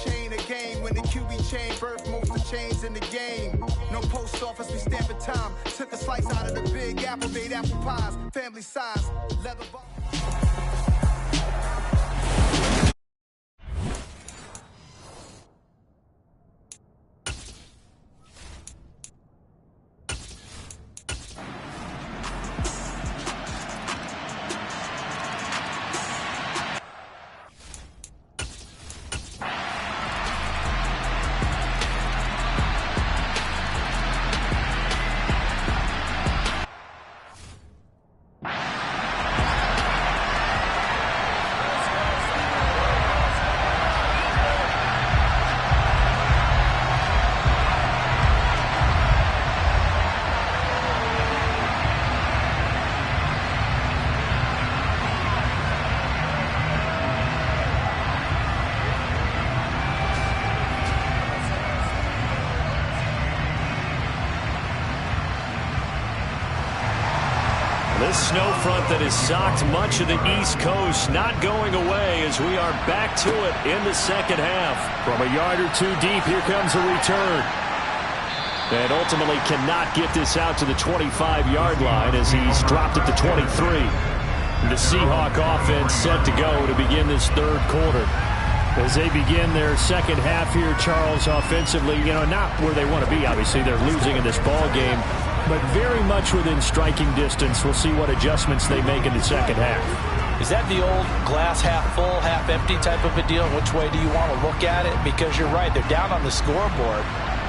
chain a game. When the QB chain birth most of the chains in the game. No post office, we stamping time. Took a slice out of the big apple, made apple pies. Family size, leather box. This snow front that has socked much of the East Coast not going away as we are back to it in the second half. From a yard or two deep, here comes a return. And ultimately cannot get this out to the 25-yard line as he's dropped it to 23. The Seahawk offense set to go to begin this third quarter. As they begin their second half here, Charles, offensively, not where they want to be. Obviously, they're losing in this ball game, but very much within striking distance. We'll see what adjustments they make in the second half. Is that the old glass half full, half empty type of a deal? Which way do you want to look at it? Because you're right, they're down on the scoreboard,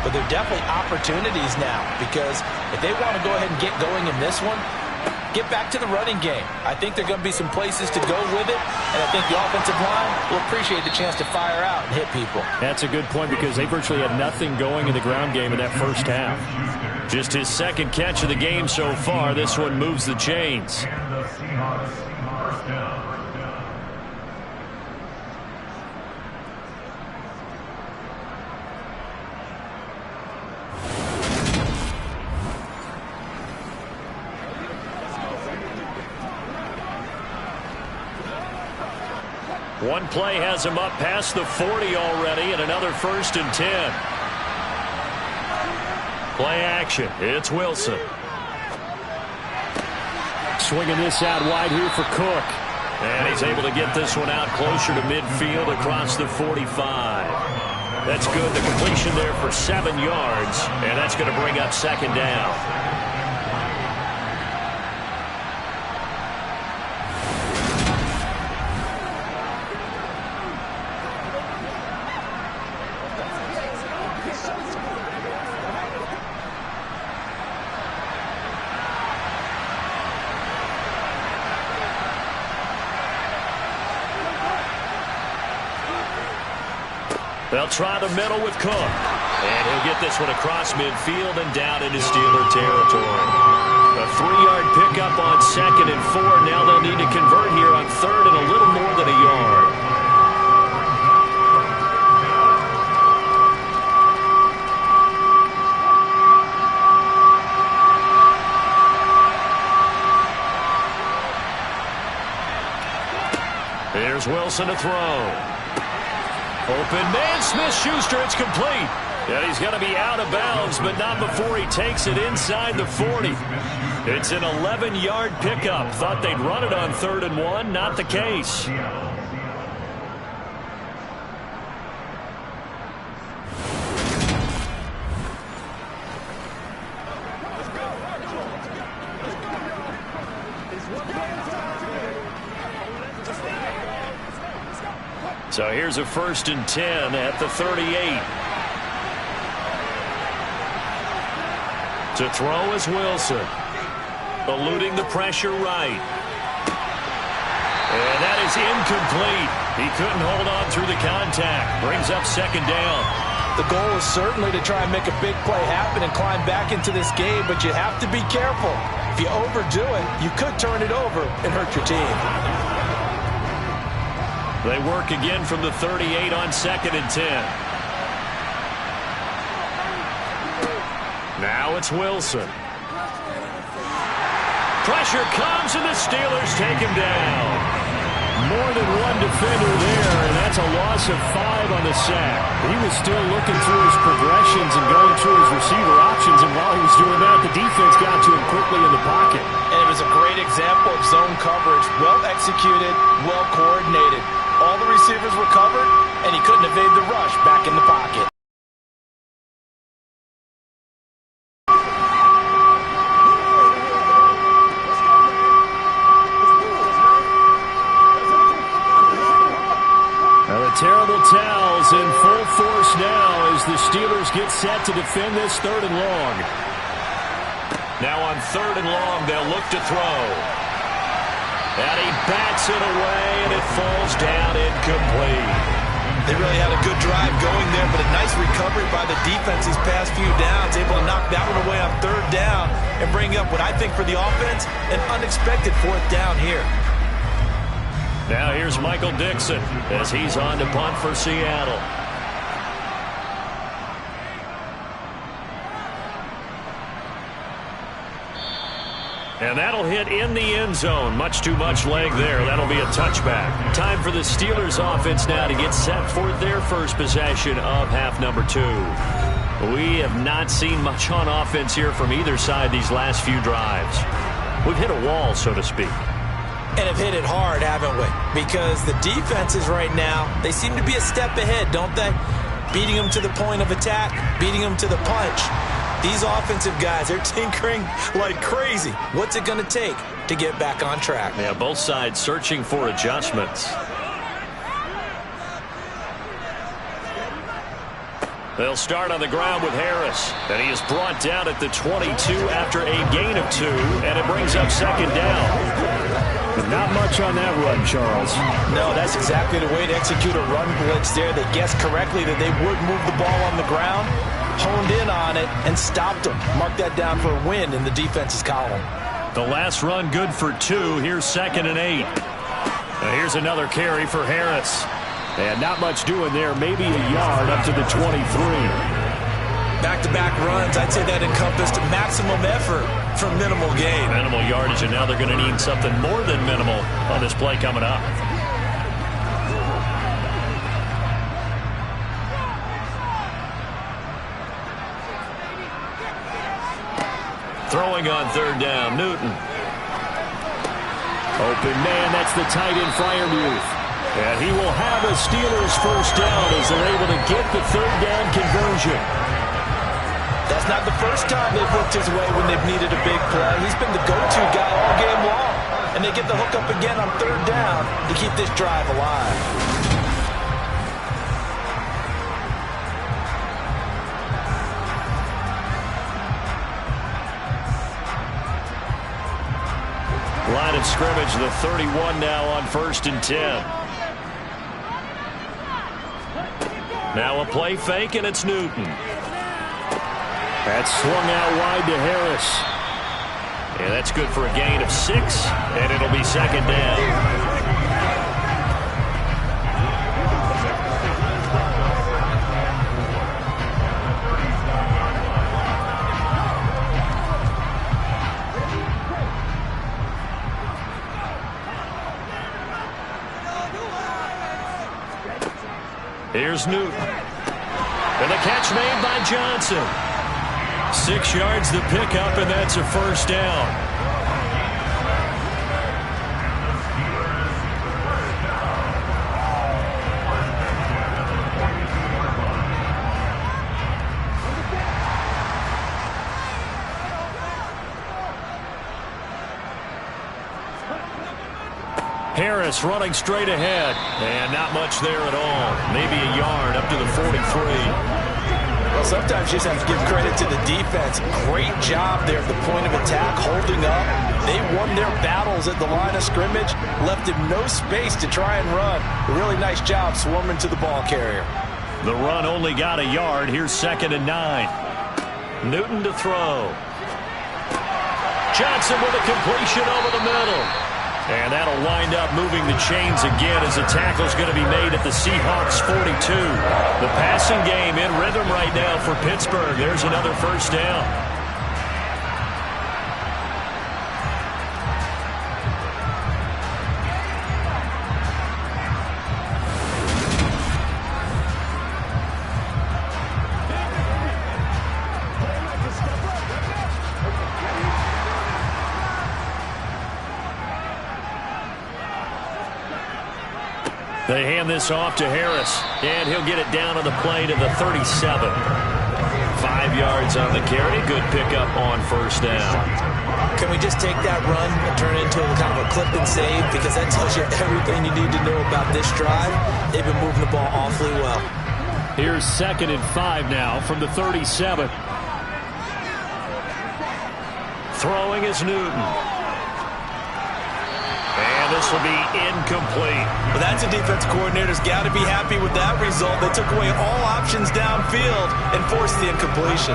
but they're definitely opportunities now, because if they want to go ahead and get going in this one, get back to the running game. I think there are going to be some places to go with it, and I think the offensive line will appreciate the chance to fire out and hit people. That's a good point, because they virtually had nothing going in the ground game in that first half. Just his second catch of the game so far. This one moves the chains. One play has him up past the 40 already, and another 1st and 10. Play action. It's Wilson. Swinging this out wide here for Cook. And he's able to get this one out closer to midfield across the 45. That's good. The completion there for 7 yards, and that's going to bring up second down. They'll try the middle with Cook. And he'll get this one across midfield and down into Steeler territory. A 3-yard pickup on 2nd and 4. Now they'll need to convert here on 3rd and a little more than a yard. Here's Wilson to throw. Open man, Smith-Schuster, it's complete. And he's going to be out of bounds, but not before he takes it inside the 40. It's an 11-yard pickup. Thought they'd run it on 3rd and 1. Not the case. So here's a 1st and 10 at the 38. To throw is Wilson. Eluding the pressure right. And that is incomplete. He couldn't hold on through the contact. Brings up second down. The goal is certainly to try and make a big play happen and climb back into this game, but you have to be careful. If you overdo it, you could turn it over and hurt your team. They work again from the 38 on 2nd and 10. Now it's Wilson. Pressure comes and the Steelers take him down. More than one defender there, and that's a loss of 5 on the sack. He was still looking through his progressions and going through his receiver options, and while he was doing that, the defense got to him quickly in the pocket. And it was a great example of zone coverage. Well executed, well coordinated. All the receivers were covered, and he couldn't evade the rush back in the pocket. Terrible towels in full force now as the Steelers get set to defend this 3rd and long. Now on 3rd and long, they'll look to throw. And he bats it away, and it falls down incomplete. They really had a good drive going there, but a nice recovery by the defense these past few downs, able to knock that one away on 3rd down and bring up what I think for the offense, an unexpected 4th down here. Now here's Michael Dixon as he's on to punt for Seattle. And that'll hit in the end zone. Much too much leg there. That'll be a touchback. Time for the Steelers offense now to get set for their first possession of half number 2. We have not seen much on offense here from either side these last few drives. We've hit a wall, so to speak. And have hit it hard, haven't we? Because the defenses right now, they seem to be a step ahead, don't they? Beating them to the point of attack, beating them to the punch. These offensive guys, they're tinkering like crazy. What's it going to take to get back on track? Yeah, both sides searching for adjustments. They'll start on the ground with Harris. And he is brought down at the 22 after a gain of 2, and it brings up 2nd down. Not much on that run, Charles. No, that's exactly the way to execute a run blitz there. They guessed correctly that they would move the ball on the ground, honed in on it, and stopped them. Mark that down for a win in the defense's column. The last run good for 2. Here's 2nd and 8. Now here's another carry for Harris. And not much doing there. Maybe a yard up to the 23. Back-to-back runs, I'd say that encompassed maximum effort for minimal gain. Minimal yardage, and now they're going to need something more than minimal on this play coming up. Throwing on 3rd down, Newton. Open man, that's the tight end Freiermuth. And he will have a Steelers first down as they're able to get the 3rd down conversion. That's not the first time they've looked his way when they've needed a big play. He's been the go-to guy all game long. And they get the hook up again on 3rd down to keep this drive alive. Line of scrimmage, the 31 now on 1st and 10. Now a play fake, and it's Newton. That's swung out wide to Harris. And that's good for a gain of 6, and it'll be 2nd down. Here's Newton. And the catch made by Johnson. 6 yards the pickup, and that's a first down. Harris running straight ahead, and not much there at all. Maybe a yard up to the 43. Well, sometimes you just have to give credit to the defense. Great job there at the point of attack, holding up. They won their battles at the line of scrimmage, left him no space to try and run. A really nice job swarming to the ball carrier. The run only got a yard. Here's 2nd and 9. Newton to throw. Johnson with a completion over the middle. And that'll wind up moving the chains again as the tackle's going to be made at the Seahawks 42. The passing game in rhythm right now for Pittsburgh. There's another first down. They hand this off to Harris, and he'll get it down on the play to the 37. 5 yards on the carry. Good pickup on first down. Can we just take that run and turn it into kind of a clip and save? Because that tells you everything you need to know about this drive. They've been moving the ball awfully well. Here's 2nd and 5 now from the 37. Throwing is Newton. And this will be incomplete. Well, that's a defense coordinator's got to be happy with that result. They took away all options downfield and forced the incompletion.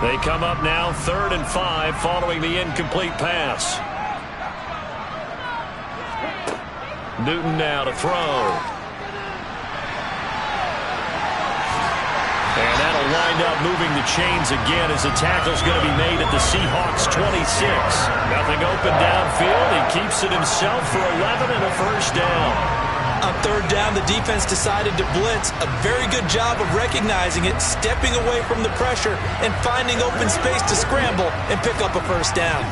They come up now 3rd and 5 following the incomplete pass. Newton now to throw. And that'll wind up moving the chains again as the tackle's going to be made at the Seahawks 26. Nothing open downfield. He keeps it himself for 11 and a first down. On 3rd down, the defense decided to blitz. A very good job of recognizing it, stepping away from the pressure, and finding open space to scramble and pick up a first down.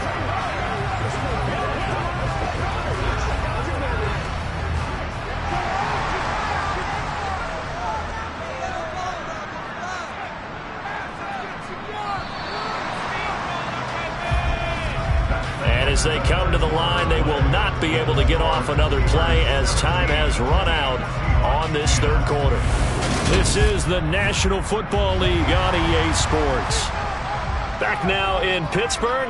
As they come to the line, they will not be able to get off another play as time has run out on this 3rd quarter. This is the National Football League on EA Sports. Back now in Pittsburgh.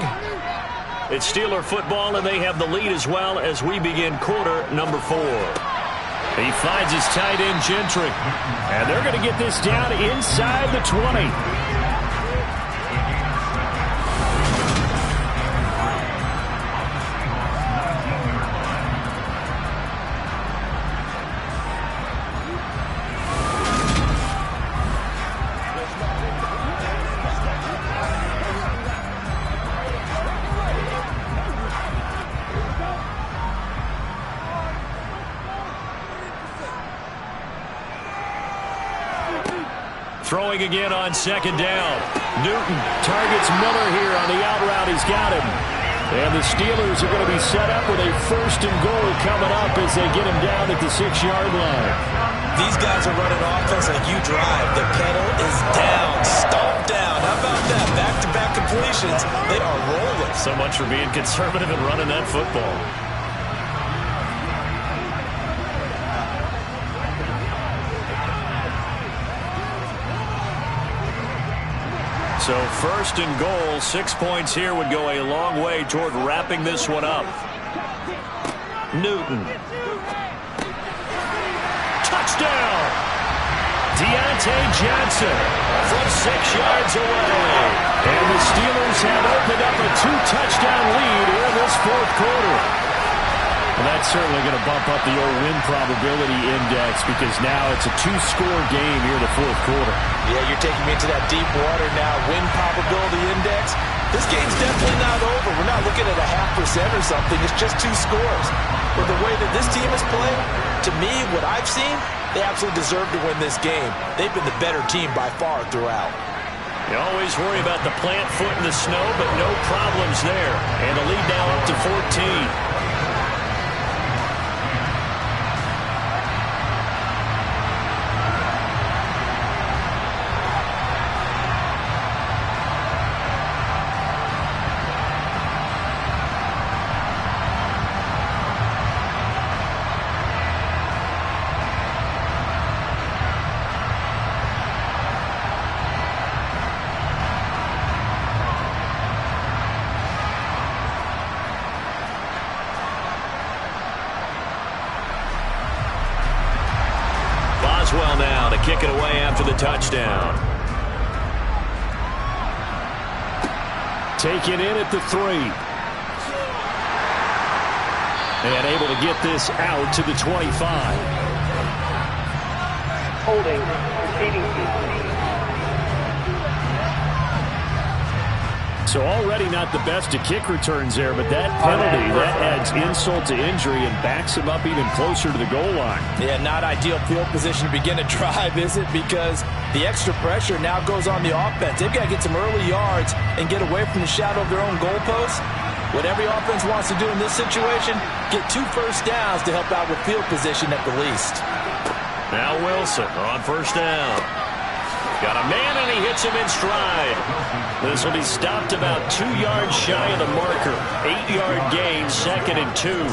It's Steeler football, and they have the lead as well as we begin quarter number 4. He finds his tight end, Gentry. And they're going to get this down inside the 20. Throwing again on 2nd down. Newton targets Miller here on the out route. He's got him. And the Steelers are going to be set up with a 1st and goal coming up as they get him down at the 6-yard line. These guys are running offense like you drive. The pedal is down, stomped down. How about that? Back-to-back completions. They are rolling. So much for being conservative and running that football. So 1st and goal, 6 points here would go a long way toward wrapping this one up. Newton. Touchdown! Deontay Johnson from 6 yards away. And the Steelers have opened up a 2-touchdown lead in this 4th quarter. Well, that's certainly going to bump up the old win probability index because now it's a 2-score game here in the 4th quarter. Yeah, you're taking me into that deep water now. Win probability index. This game's definitely not over. We're not looking at a 0.5% or something. It's just 2 scores. But the way that this team is playing, to me, what I've seen, they absolutely deserve to win this game. They've been the better team by far throughout. You always worry about the plant foot in the snow, but no problems there. And the lead now up to 14. Well now to kick it away after the touchdown. Taken in at the 3. And able to get this out to the 25. Holding. Receiving. So already not the best at kick returns there, but that penalty, that adds insult to injury and backs him up even closer to the goal line. Yeah, not ideal field position to begin a drive, is it? Because the extra pressure now goes on the offense. They've got to get some early yards and get away from the shadow of their own goalposts. What every offense wants to do in this situation, get 2 first downs to help out with field position at the least. Now Wilson on first down. Got a man, and he hits him in stride. This will be stopped about 2 yards shy of the marker. 8-yard gain, 2nd and 2.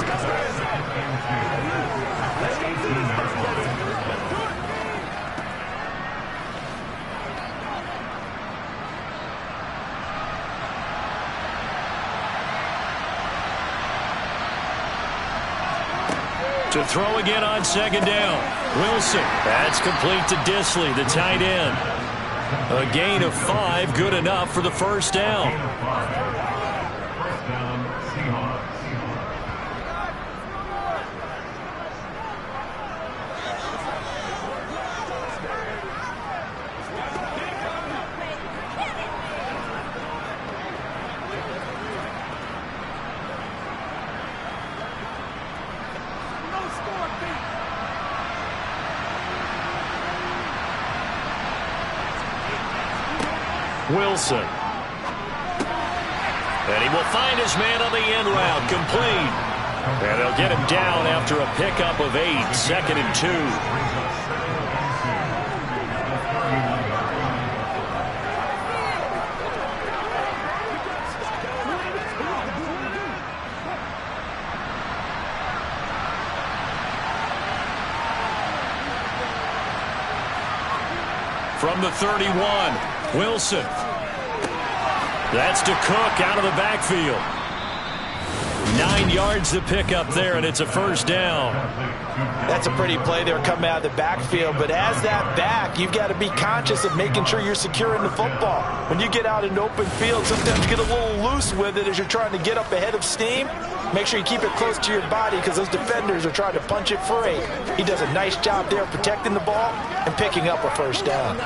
To throw again on 2nd down. Wilson. That's complete to Disley, the tight end. A gain of 5, good enough for the first down. First down, Seahawks. Wilson. And he will find his man on the end route, complete. And they'll get him down after a pickup of 8, 2nd and 2. From the 31, Wilson. That's to Cook out of the backfield. 9 yards to pick up there, and it's a first down. That's a pretty play there coming out of the backfield, but as that back, you've got to be conscious of making sure you're securing the football. When you get out in open field, sometimes you get a little loose with it as you're trying to get up ahead of steam. Make sure you keep it close to your body because those defenders are trying to punch it free. He does a nice job there protecting the ball and picking up a first down.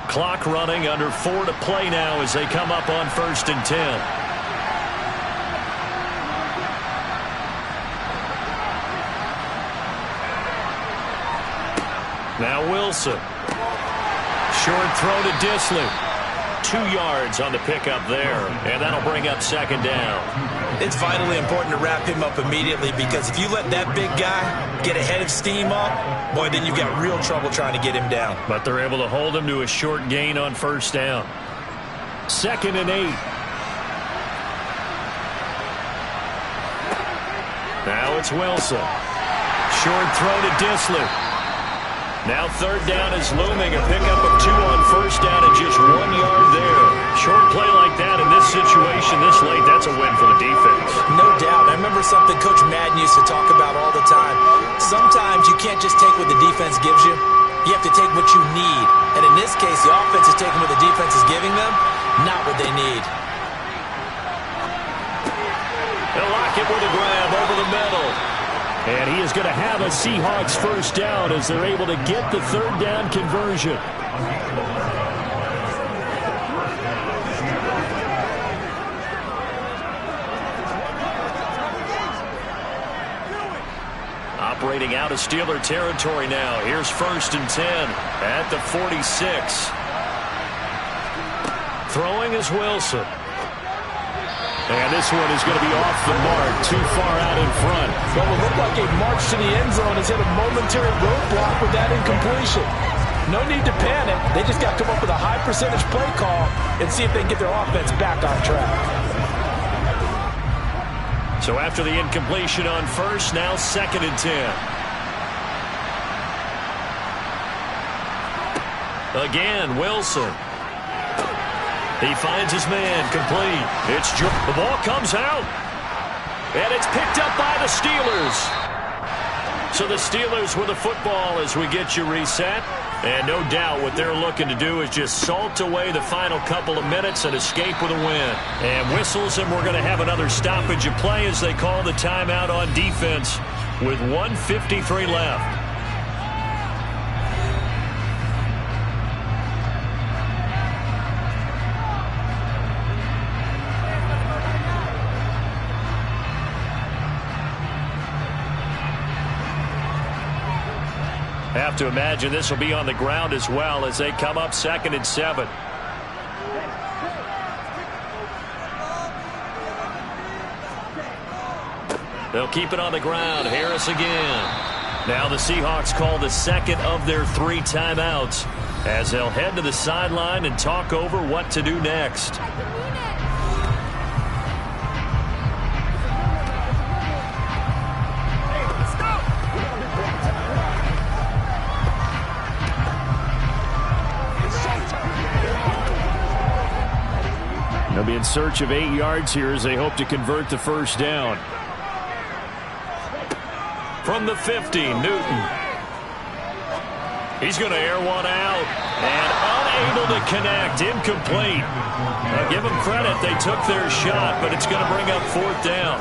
Clock running, under 4 to play now as they come up on 1st and 10. Now Wilson. Short throw to Disley. 2 yards on the pickup there, and that'll bring up 2nd down. It's vitally important to wrap him up immediately because if you let that big guy get ahead of steam up, boy, then you've got real trouble trying to get him down. But they're able to hold him to a short gain on first down. 2nd and 8. Now it's Wilson. Short throw to Disley. Now 3rd down is looming. A pickup of 2 on first down and just 1 yard there. Short play like that in this situation this late, that's a win for the defense. No doubt. I remember something Coach Madden used to talk about all the time. Sometimes you can't just take what the defense gives you. You have to take what you need. And in this case, the offense is taking what the defense is giving them, not what they need. They'll lock it with a grab over the middle. And he is going to have a Seahawks first down as they're able to get the 3rd down conversion. Operating out of Steeler territory now. Here's 1st and 10 at the 46. Throwing is Wilson. And this one is going to be off the mark, too far out in front. Well, it looked like a march to the end zone has hit a momentary roadblock with that incompletion. No need to panic. They just got to come up with a high percentage play call and see if they can get their offense back on track. So after the incompletion on first, now 2nd and 10. Again, Wilson. He finds his man, complete. It's the ball comes out, and it's picked up by the Steelers. So the Steelers with the football as we get you reset. And no doubt what they're looking to do is just salt away the final couple of minutes and escape with a win. And whistles, and we're going to have another stoppage of play as they call the timeout on defense with 1:53 left. Have to imagine this will be on the ground as well as they come up 2nd and 7. They'll keep it on the ground. Harris again. Now the Seahawks call the second of their 3 timeouts as they'll head to the sideline and talk over what to do next. They'll be in search of 8 yards here as they hope to convert the first down. From the 50, Newton. He's going to air one out and unable to connect. Incomplete. Give them credit. They took their shot, but it's going to bring up 4th down.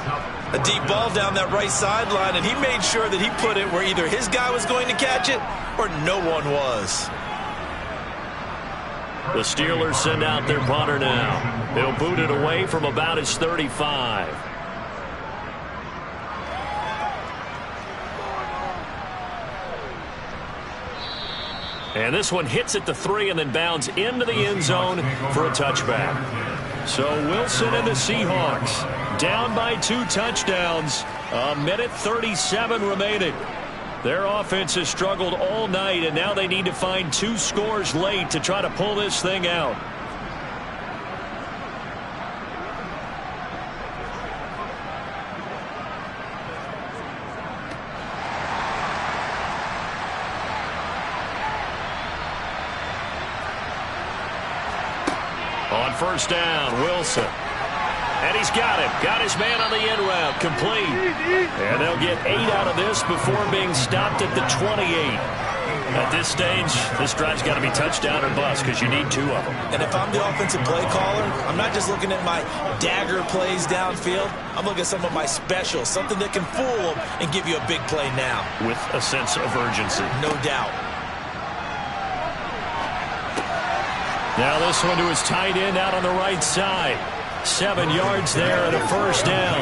A deep ball down that right sideline, and he made sure that he put it where either his guy was going to catch it or no one was. The Steelers send out their punter now. They'll boot it away from about his 35. And this one hits at the 3 and then bounds into the end zone for a touchback. So Wilson and the Seahawks down by 2 touchdowns. 1:37 remaining. Their offense has struggled all night, and now they need to find 2 scores late to try to pull this thing out. On first down, Wilson. And he's got him. Got his man on the end route. Complete. And they'll get 8 out of this before being stopped at the 28. At this stage, this drive's got to be touchdown or bust because you need 2 of them. And if I'm the offensive play caller, I'm not just looking at my dagger plays downfield. I'm looking at some of my specials, something that can fool them and give you a big play now. With a sense of urgency. No doubt. Now this one to his tight end out on the right side. 7 yards there and a first down.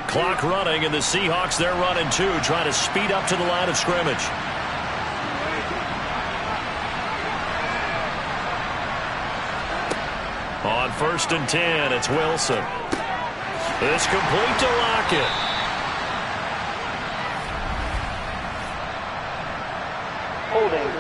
Clock running, and the Seahawks, they're running too, trying to speed up to the line of scrimmage. On 1st and 10, it's Wilson. It's complete to Lockett. Holding.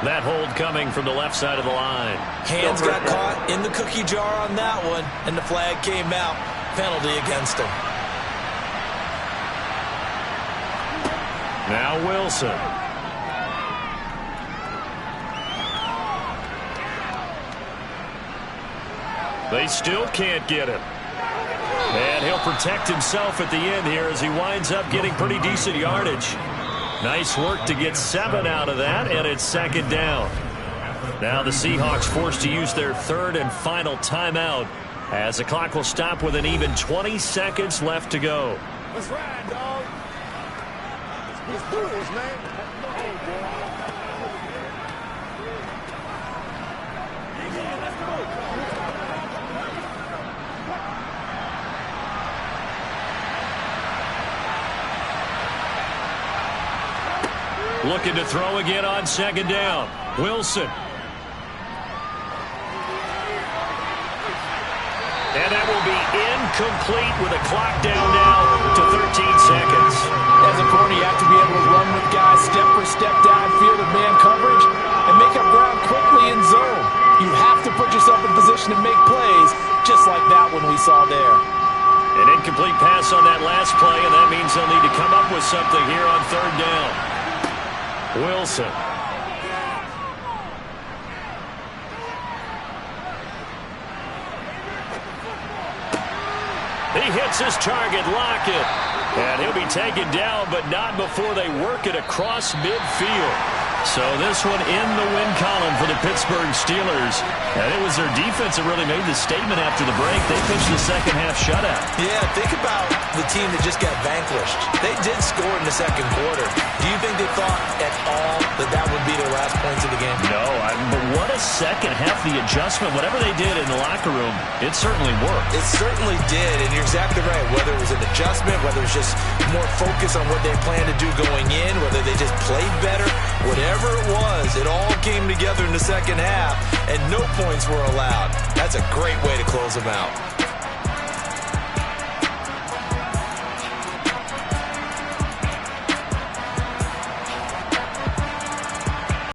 That hold coming from the left side of the line. Hands got caught in the cookie jar on that one, and the flag came out. Penalty against him. Now Wilson. They still can't get him. And he'll protect himself at the end here as he winds up getting pretty decent yardage. Nice work to get 7 out of that, and it's 2nd down. Now the Seahawks forced to use their 3rd and final timeout as the clock will stop with an even 20 seconds left to go. Let's ride, dog. Let's do this, man. Looking to throw again on 2nd down. Wilson. And that will be incomplete with a clock down now to 13 seconds. As a corner, you have to be able to run with guys step for step downfield of man coverage and make up ground quickly in zone. You have to put yourself in position to make plays, just like that one we saw there. An incomplete pass on that last play, and that means they'll need to come up with something here on 3rd down. Wilson. He hits his target, Lockett. And he'll be taken down, but not before they work it across midfield. So this one in the win column for the Pittsburgh Steelers. And it was their defense that really made the statement after the break. They pitched the second half shutout. Yeah, think about the team that just got vanquished. They did score in the second quarter. Do you think they thought at all that that would be their last points of the game? No, but what a second half. The adjustment, whatever they did in the locker room, it certainly worked. It certainly did, and you're exactly right. Whether it was an adjustment, whether it was just more focus on what they planned to do going in, whether they just played better, whatever it was, it all came together in the second half, and no points were allowed. That's a great way to close them out.